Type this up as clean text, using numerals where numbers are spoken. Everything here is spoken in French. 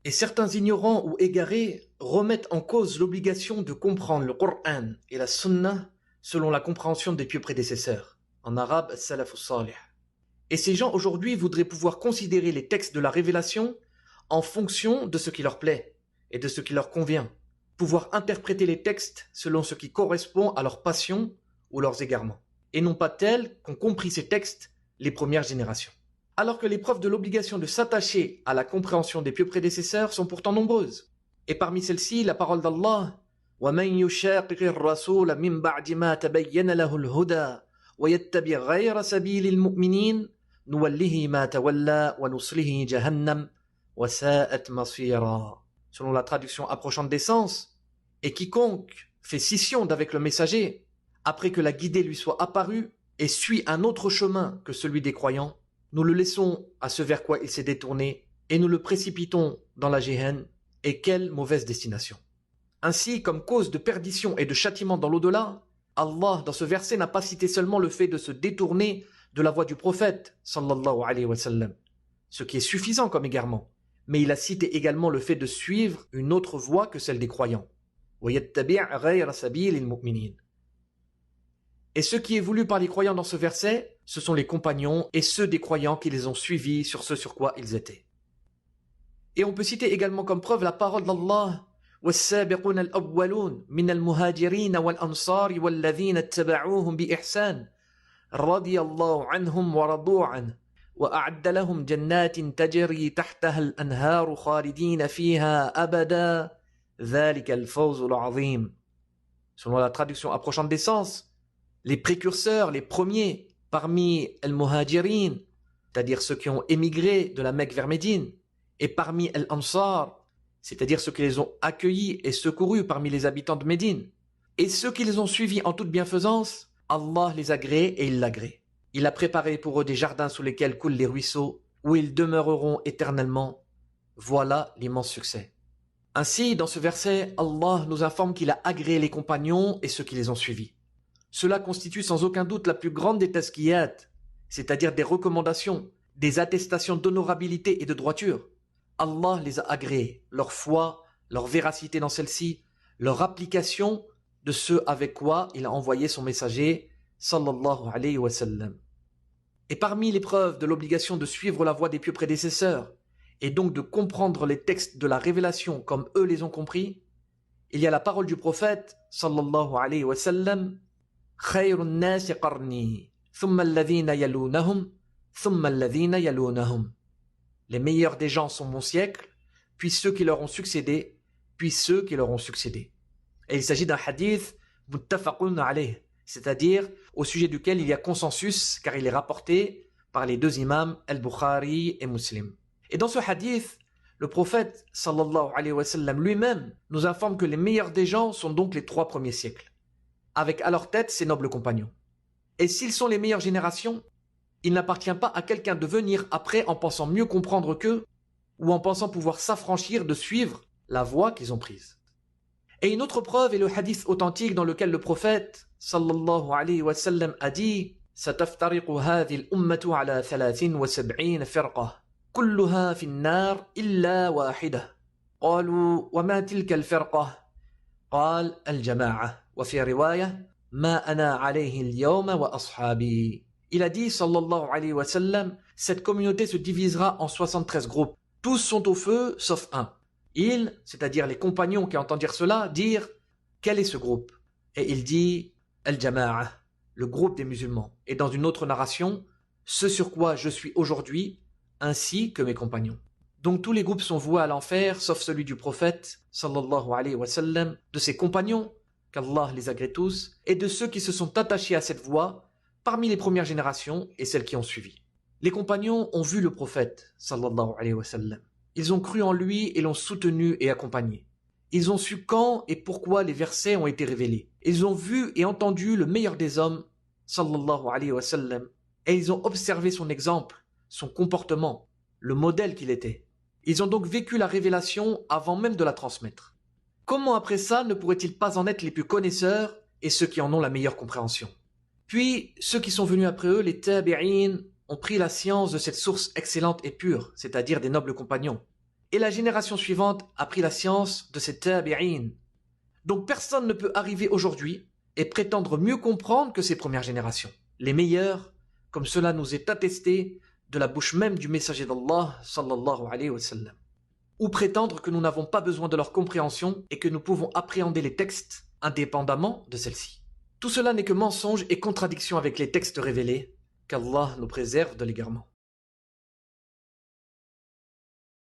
Et certains ignorants ou égarés remettent en cause l'obligation de comprendre le Coran et la Sunna selon la compréhension des pieux prédécesseurs, en arabe Salaf salih. Et ces gens aujourd'hui voudraient pouvoir considérer les textes de la révélation en fonction de ce qui leur plaît et de ce qui leur convient, pouvoir interpréter les textes selon ce qui correspond à leur passion ou leurs égarements, et non pas tels qu'ont compris ces textes les premières générations. Alors que les preuves de l'obligation de s'attacher à la compréhension des pieux prédécesseurs sont pourtant nombreuses. Et parmi celles-ci, la parole d'Allah وَمَنْ يُشَاقِقِ الرَّسُولَ مِنْ بَعْدِ مَا تَبَيَّنَ لَهُ الْهُدَى وَيَتَّبِعْ غَيْرَ سَبِيلِ الْمُؤْمِنِينَ نُوَلِّهِ مَا تَوَلَّى وَنُصْلِهِ جَهَنَّمَ وَسَاءَتْ مَصِيرًا. Selon la traduction approchante des sens, et quiconque fait scission d'avec le messager, après que la guidée lui soit apparue, et suit un autre chemin que celui des croyants, nous le laissons à ce vers quoi il s'est détourné, et nous le précipitons dans la Géhenne, et quelle mauvaise destination. Ainsi, comme cause de perdition et de châtiment dans l'au-delà, Allah, dans ce verset, n'a pas cité seulement le fait de se détourner de la voie du prophète, sallallahu alayhi wa sallam, ce qui est suffisant comme égarement, mais il a cité également le fait de suivre une autre voie que celle des croyants. وَيَتَّبِعْ غَيْرَ سَبِيلِ الْمُؤْمِنِينَ. Et ce qui est voulu par les croyants dans ce verset, ce sont les compagnons et ceux des croyants qui les ont suivis sur ce sur quoi ils étaient. Et on peut citer également comme preuve la parole d'Allah وَالسَّابِقُونَ الْأَوَّلُونَ مِنَ الْمُهَاجِرِينَ وَالْأَنصَارِ وَالَّذِينَ اتَّبَعُوهُمْ بِإِحْسَانٍ رَضِيَ اللَّهُ عَنْهُمْ وَرَضُوا عَنْهُ وَأَعَدَّ لَهُمْ جَنَّاتٍ تَجْرِي تَحْتَهَا الْأَنْهَارُ خَالِدِينَ فِيهَا أَبَدًا ذَلِكَ الْفَوْزُ الْعَظِيمُ. Selon la traduction approchante des sens, les précurseurs, les premiers parmi al-Muhajirin, c'est-à-dire ceux qui ont émigré de la Mecque vers Médine, et parmi al-Ansar, c'est-à-dire ceux qui les ont accueillis et secourus parmi les habitants de Médine, et ceux qui les ont suivis en toute bienfaisance, Allah les agrée et il l'agrée. Il a préparé pour eux des jardins sous lesquels coulent les ruisseaux, où ils demeureront éternellement. Voilà l'immense succès. Ainsi, dans ce verset, Allah nous informe qu'il a agréé les compagnons et ceux qui les ont suivis. Cela constitue sans aucun doute la plus grande des tazkiyat, c'est-à-dire des recommandations, des attestations d'honorabilité et de droiture. Allah les a agréés, leur foi, leur véracité dans celle-ci, leur application de ce avec quoi il a envoyé son messager, sallallahu alayhi wa sallam. Et parmi les preuves de l'obligation de suivre la voie des pieux prédécesseurs, et donc de comprendre les textes de la révélation comme eux les ont compris, il y a la parole du prophète, sallallahu alayhi wa sallam, خير الناس قرني ثم الذين يلونهم ثم الذين يلونهم. Les meilleurs des gens sont mon siècle, puis ceux qui leur ont succédé, puis ceux qui leur ont succédé. Et il s'agit d'un hadith muttafaqun alayh, c'est-à-dire au sujet duquel il y a consensus car il est rapporté par les deux imams Al-Bukhari et Muslim. Et dans ce hadith, le prophète sallallahu alayhi wa sallam lui-même nous informe que les meilleurs des gens sont donc les 3 premiers siècles, avec à leur tête ses nobles compagnons. Et s'ils sont les meilleures générations, il n'appartient pas à quelqu'un de venir après en pensant mieux comprendre qu'eux ou en pensant pouvoir s'affranchir de suivre la voie qu'ils ont prise. Et une autre preuve est le hadith authentique dans lequel le prophète sallallahu alayhi wa sallam a dit سَتَفْتَرِقُ هَذِهِ الْأُمَّةُ عَلَى 73 فِرْقَةٍ كُلُّهَا فِي النَّارِ إِلَّا وَاحِدَةً قَالُوا وَمَا تِلْكَ الْفِرْقَةُ قال الجماعة وفي رواية ما أنا عليه اليوم وأصحابي. Il a dit sallallahu alayhi wa sallam, cette communauté se divisera en 73 groupes. Tous sont au feu sauf un. Ils, c'est-à-dire les compagnons qui entendent dire cela, dirent quel est ce groupe? Et il dit al-jama'a, le groupe des musulmans. Et dans une autre narration, ce sur quoi je suis aujourd'hui, ainsi que mes compagnons. Donc tous les groupes sont voués à l'enfer, sauf celui du prophète, sallallahu alayhi wa sallam, de ses compagnons, qu'Allah les agrée tous, et de ceux qui se sont attachés à cette voie, parmi les premières générations et celles qui ont suivi. Les compagnons ont vu le prophète, sallallahu alayhi wa sallam. Ils ont cru en lui et l'ont soutenu et accompagné. Ils ont su quand et pourquoi les versets ont été révélés. Ils ont vu et entendu le meilleur des hommes, sallallahu alayhi wa sallam, et ils ont observé son exemple, son comportement, le modèle qu'il était. Ils ont donc vécu la révélation avant même de la transmettre. Comment après ça ne pourraient-ils pas en être les plus connaisseurs et ceux qui en ont la meilleure compréhension? Puis, ceux qui sont venus après eux, les tabi'in, ont pris la science de cette source excellente et pure, c'est-à-dire des nobles compagnons. et la génération suivante a pris la science de ces tabi'in. Donc personne ne peut arriver aujourd'hui et prétendre mieux comprendre que ces premières générations. Les meilleurs, comme cela nous est attesté de la bouche même du messager d'Allah, sallallahu alayhi wa sallam. Ou prétendre que nous n'avons pas besoin de leur compréhension et que nous pouvons appréhender les textes indépendamment de celle-ci. Tout cela n'est que mensonge et contradiction avec les textes révélés, qu'Allah nous préserve de l'égarement.